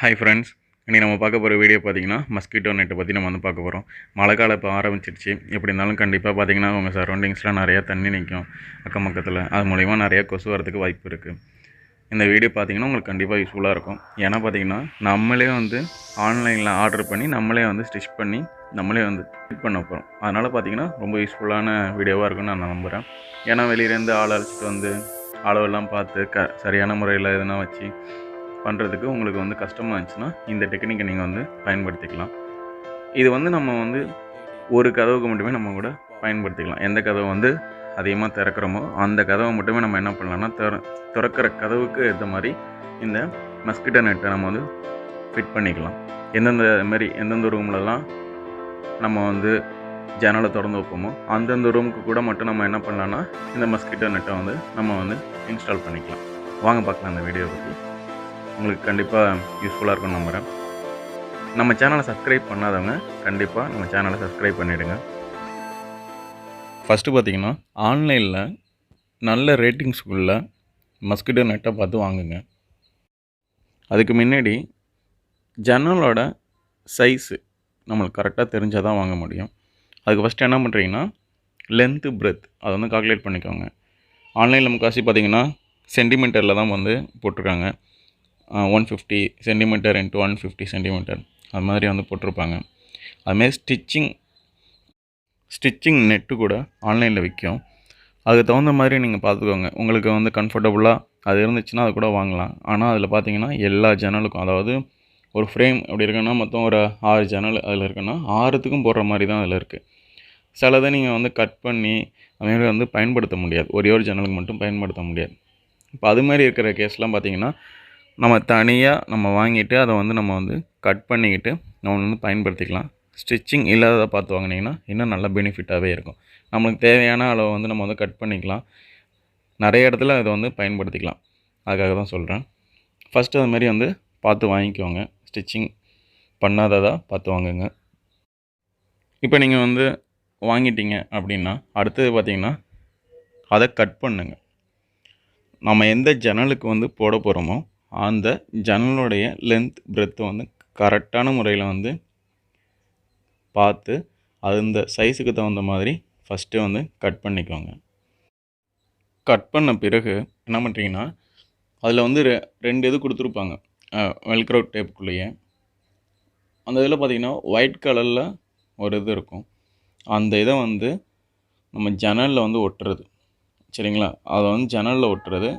Hi friends, இன்றைக்கி நம்ம பார்க்க போகிற வீடியோ பார்த்தீங்கன்னா மஸ்கிட்டோ நெட்டை பற்றி நம்ம வந்து பார்க்க போகிறோம். மழை காலம் இப்போ ஆரம்பிச்சிருச்சு. எப்படி இருந்தாலும் கண்டிப்பாக பார்த்தீங்கன்னா உங்கள் சரௌண்டிங்ஸ்லாம் நிறையா தண்ணி நிற்கும் அக்கம் பக்கத்தில். அது மூலிமா நிறையா கொசு வரதுக்கு வாய்ப்பு இருக்குது. இந்த வீடியோ பார்த்தீங்கன்னா உங்களுக்கு கண்டிப்பாக யூஸ்ஃபுல்லாக இருக்கும். ஏன்னா பார்த்தீங்கன்னா நம்மளே வந்து ஆன்லைனில் ஆர்டர் பண்ணி நம்மளே வந்து ஸ்டிச் பண்ணி நம்மளே வந்து ஃபிட் பண்ண போகிறோம். அதனால் பார்த்தீங்கன்னா ரொம்ப யூஸ்ஃபுல்லான வீடியோவாக இருக்கும்னு நான் நம்புகிறேன். ஏன்னா வெளியிலேருந்து ஆள் அழைச்சிட்டு வந்து அளவெல்லாம் பார்த்து சரியான முறையில் எதுனா வச்சு பண்ணுறதுக்கு உங்களுக்கு வந்து கஷ்டமாக இருந்துச்சுன்னா இந்த டெக்னிக்கை நீங்கள் வந்து பயன்படுத்திக்கலாம். இது வந்து நம்ம வந்து ஒரு கதவுக்கு மட்டுமே நம்ம கூட பயன்படுத்திக்கலாம். எந்த கதவை வந்து அதிகமாக திறக்கிறோமோ அந்த கதவை மட்டுமே நம்ம என்ன பண்ணலாம்னா திறக்கிற கதவுக்கு ஏற்ற மாதிரி இந்த மஸ்கிட்டோ நெட்டை நம்ம வந்து ஃபிட் பண்ணிக்கலாம். எந்தெந்த ரூம்லலாம் நம்ம வந்து ஜன்னலை திறந்து வைப்போமோ அந்தந்த ரூமுக்கு கூட மட்டும் நம்ம என்ன பண்ணலான்னா இந்த மஸ்கிட்டோ நெட்டை வந்து நம்ம வந்து இன்ஸ்டால் பண்ணிக்கலாம். வாங்க பார்க்கலாம் அந்த வீடியோ பற்றி. உங்களுக்கு கண்டிப்பாக யூஸ்ஃபுல்லாக இருக்கும்னு நம்புகிறேன். நம்ம சேனலை சப்ஸ்கிரைப் பண்ணாதவங்க கண்டிப்பாக நம்ம சேனலை சப்ஸ்கிரைப் பண்ணிவிடுங்க. ஃபஸ்ட்டு பார்த்திங்கன்னா ஆன்லைனில் நல்ல ரேட்டிங்ஸ் உள்ள மஸ்கிட்டோ நெட்டை பார்த்து வாங்குங்க. அதுக்கு முன்னாடி ஜன்னலோட சைஸு நம்மளுக்கு கரெக்டாக தெரிஞ்சால் தான் வாங்க முடியும். அதுக்கு ஃபஸ்ட்டு என்ன பண்ணுறீங்கன்னா லென்த்து பிரெத் அதை வந்து கால்குலேட் பண்ணிக்கோங்க. ஆன்லைனில் முக்காசி பார்த்திங்கன்னா சென்டிமீட்டரில் தான் வந்து போட்டிருக்காங்க. 150 சென்டிமீட்டர் இன்ட்டு 150 சென்டிமீட்டர் அது மாதிரி வந்து போட்டிருப்பாங்க. அதுமாரி ஸ்டிச்சிங் நெட்டு கூட ஆன்லைனில் விற்கும். அதுக்கு தகுந்த மாதிரி நீங்கள் பார்த்துக்கோங்க. உங்களுக்கு வந்து கம்ஃபர்டபுளாக அது இருந்துச்சுன்னா அது கூட வாங்கலாம். ஆனால் அதில் பார்த்தீங்கன்னா எல்லா ஜன்னலுக்கும், அதாவது ஒரு ஃப்ரேம் அப்படி இருக்குன்னா மொத்தம் ஒரு 6 ஜன்னல் அதில் இருக்குன்னா 6த்துக்கும் போடுற மாதிரி தான் அதில் இருக்குது. சிலதை நீங்கள் வந்து கட் பண்ணி அதுமாரி வந்து பயன்படுத்த முடியாது. ஒரே ஒரு ஜன்னலுக்கு மட்டும் பயன்படுத்த முடியாது. இப்போ அதுமாதிரி இருக்கிற கேஸ்லாம் பார்த்திங்கன்னா நம்ம தனியாக நம்ம வாங்கிட்டு அதை வந்து நம்ம வந்து கட் பண்ணிக்கிட்டு நம்ம வந்து பயன்படுத்திக்கலாம். ஸ்டிச்சிங் இல்லாததை பார்த்து வாங்கினீங்கன்னா இன்னும் நல்ல பெனிஃபிட்டாகவே இருக்கும். நம்மளுக்கு தேவையான அளவை வந்து நம்ம வந்து கட் பண்ணிக்கலாம். நிறைய இடத்துல அதை வந்து பயன்படுத்திக்கலாம். அதுக்காக தான் சொல்கிறேன். ஃபஸ்ட்டு அது மாதிரி வந்து பார்த்து வாங்கிக்கோங்க. ஸ்டிச்சிங் பண்ணாததாக பார்த்து வாங்குங்க. இப்போ நீங்கள் வந்து வாங்கிட்டீங்க அப்படின்னா அடுத்தது பார்த்திங்கன்னா அதை கட் பண்ணுங்க. நம்ம எந்த ஜன்னலுக்கு வந்து போட போகிறோமோ அந்த ஜன்னலுடைய லென்த் பிரெத்து வந்து கரெக்டான முறையில் வந்து பார்த்து அந்த சைஸுக்கு தகுந்த மாதிரி ஃபஸ்ட்டு வந்து கட் பண்ணிக்கோங்க. கட் பண்ண பிறகு என்ன பண்ணுறீங்கன்னா அதில் வந்து 2 இது கொடுத்துருப்பாங்க வெல்க்ரோ டேப்புக்குள்ளேயே. அந்த இதில் பார்த்திங்கன்னா ஒயிட் கலரில் ஒரு இது இருக்கும். அந்த இதை வந்து நம்ம ஜன்னலில் வந்து ஒட்டுறது, சரிங்களா? அதை வந்து ஜன்னலில் ஒட்டுறது.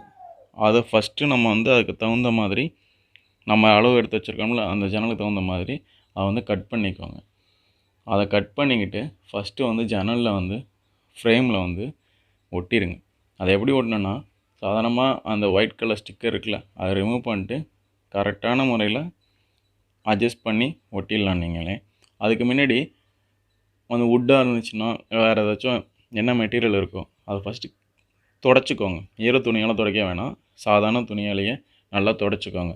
அதை ஃபஸ்ட்டு நம்ம வந்து அதுக்கு தகுந்த மாதிரி நம்ம அளவு எடுத்து வச்சுருக்கோம்ல அந்த ஜன்னலுக்கு தகுந்த மாதிரி அதை வந்து கட் பண்ணிக்கோங்க. அதை கட் பண்ணிக்கிட்டு ஃபஸ்ட்டு வந்து ஜன்னலில் வந்து ஃப்ரேமில் வந்து ஒட்டிடுங்க. அதை எப்படி ஒட்டணுன்னா சாதாரணமாக அந்த ஒயிட் கலர் ஸ்டிக்கர் இருக்குல்ல அதை ரிமூவ் பண்ணிட்டு கரெக்டான முறையில் அட்ஜஸ்ட் பண்ணி ஒட்டிடலாம் நீங்களே. அதுக்கு முன்னாடி அந்த வுட்டாக இருந்துச்சுன்னா வேறு ஏதாச்சும் என்ன மெட்டீரியல் இருக்கோ அதை ஃபஸ்ட்டு துடைச்சிக்கோங்க. ஈர துணியால் துடைக்க வேணாம், சாதாரண துணியாலேயே நல்லா துடைச்சிக்கோங்க.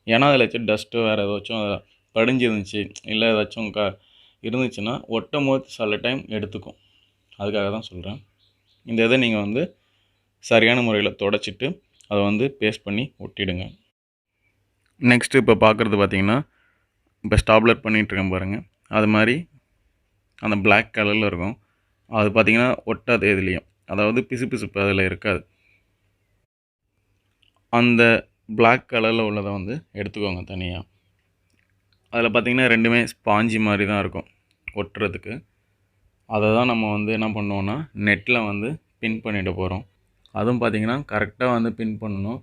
ஏன்னா அதில் வச்சு டஸ்ட்டு வேறு ஏதாச்சும் படிஞ்சிருந்துச்சு இல்லை ஏதாச்சும் இருந்துச்சுன்னா ஒட்டும் போது சில டைம் எடுத்துக்கும். அதுக்காக தான் சொல்கிறேன். இந்த இதை நீங்கள் வந்து சரியான முறையில் துடைச்சிட்டு அதை வந்து பேஸ்ட் பண்ணி ஒட்டிடுங்க. நெக்ஸ்ட்டு இப்போ பார்க்குறது பார்த்திங்கன்னா இப்போ ஸ்டாப்லர் பண்ணிகிட்ருக்கேன் பாருங்கள். அது மாதிரி அந்த பிளாக் கலரில் இருக்கும். அது பார்த்திங்கன்னா ஒட்டாது எதுலேயும், அதாவது பிசுபிசுப்பு அதில் இருக்காது. அந்த பிளாக் கலரில் உள்ளதை வந்து எடுத்துக்கோங்க தனியாக. அதில் பார்த்திங்கன்னா 2மே ஸ்பாஞ்சி மாதிரி தான் இருக்கும் ஒட்டுறதுக்கு. அதை தான் நம்ம வந்து என்ன பண்ணுவோன்னா நெட்டில் வந்து பின் பண்ணிட போகிறோம். அதுவும் பார்த்திங்கன்னா கரெக்டாக வந்து பின் பண்ணணும்.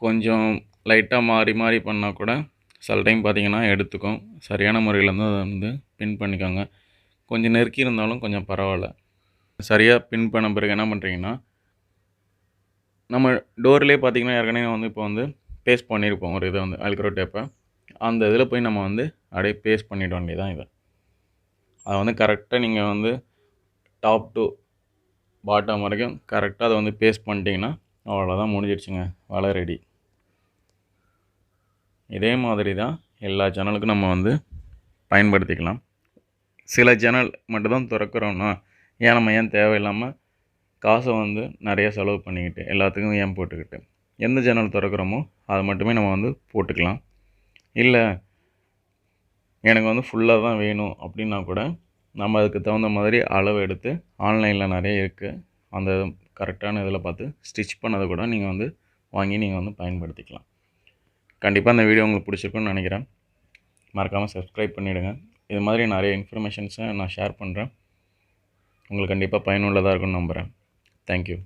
கொஞ்சம் லைட்டாக மாறி மாறி பண்ணால் கூட சில டைம் பார்த்திங்கன்னா எடுத்துக்கும். சரியான முறையில் வந்து அதை வந்து பின் பண்ணிக்கோங்க. கொஞ்சம் நெருக்கி இருந்தாலும் கொஞ்சம் பரவாயில்ல. சரியாக பின் பண்ண பிறகு என்ன பண்ணுறீங்கன்னா நம்ம டோர்லேயே பார்த்திங்கன்னா ஏற்கனவே வந்து இப்போ வந்து பேஸ்ட் பண்ணியிருப்போம் ஒரு இதை வந்து வெல்க்ரோ டேப்பை. அந்த இதில் போய் நம்ம வந்து அப்படியே பேஸ்ட் பண்ணிட வேண்டியதான் இதை. அதை வந்து கரெக்டாக நீங்கள் வந்து டாப் டு பாட்டம் வரைக்கும் கரெக்டாக அதை வந்து பேஸ்ட் பண்ணிட்டீங்கன்னா அவ்வளோதான், முடிஞ்சிடுச்சுங்க, வேலை ரெடி. இதே மாதிரி தான் எல்லா ஜன்னலுக்கும் நம்ம வந்து பயன்படுத்திக்கலாம். சில ஜன்னல் மட்டும்தான் திறக்கிறோன்னா ஏன் தேவையில்லாமல் காசை வந்து நிறைய செலவு பண்ணிக்கிட்டு எல்லாத்துக்கும் ஏன் போட்டுக்கிட்டு எந்த ஜன்னல் திறக்கிறோமோ அதை மட்டுமே நம்ம வந்து போட்டுக்கலாம். இல்லை எனக்கு வந்து ஃபுல்லாக தான் வேணும் அப்படின்னா கூட நம்ம அதுக்கு தகுந்த மாதிரி அளவு எடுத்து ஆன்லைனில் நிறைய இருக்குது, அந்த கரெக்டான இதில் பார்த்து ஸ்டிச் பண்ணதை கூட நீங்கள் வந்து வாங்கி நீங்கள் வந்து பயன்படுத்திக்கலாம். கண்டிப்பாக இந்த வீடியோ உங்களுக்கு பிடிச்சிருக்குன்னு நினைக்கிறேன். மறக்காமல் சப்ஸ்கிரைப் பண்ணிவிடுங்க. இது மாதிரி நிறைய இன்ஃபர்மேஷன்ஸை நான் ஷேர் பண்ணுறேன். உங்களுக்கு கண்டிப்பாக பயனுள்ளதாக இருக்கும்னு நம்புகிறேன். தேங்க்யூ.